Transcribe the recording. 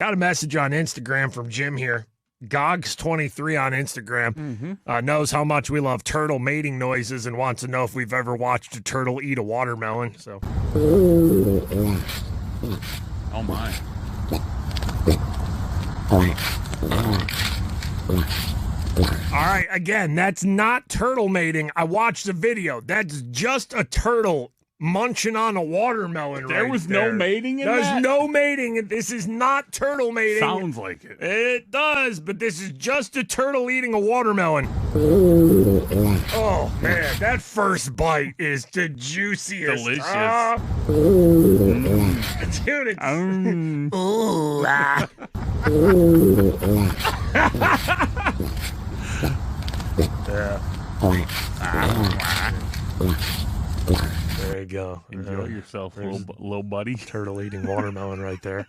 Got a message on Instagram from Jim here. Gogs23 on Instagram knows how much we love turtle mating noises and wants to know if we've ever watched a turtle eat a watermelon. So, Oh my. all right, again, that's not turtle mating. I watched the video. That's just a turtle munching on a watermelon. There was no mating in There's that? no mating. This is not turtle mating. Sounds like it. It does, but this is just a turtle eating a watermelon. Oh, man, that first bite is the juiciest. Delicious. Dude, it's... Ooh, There you go. enjoy yourself, little buddy. Turtle eating watermelon right there.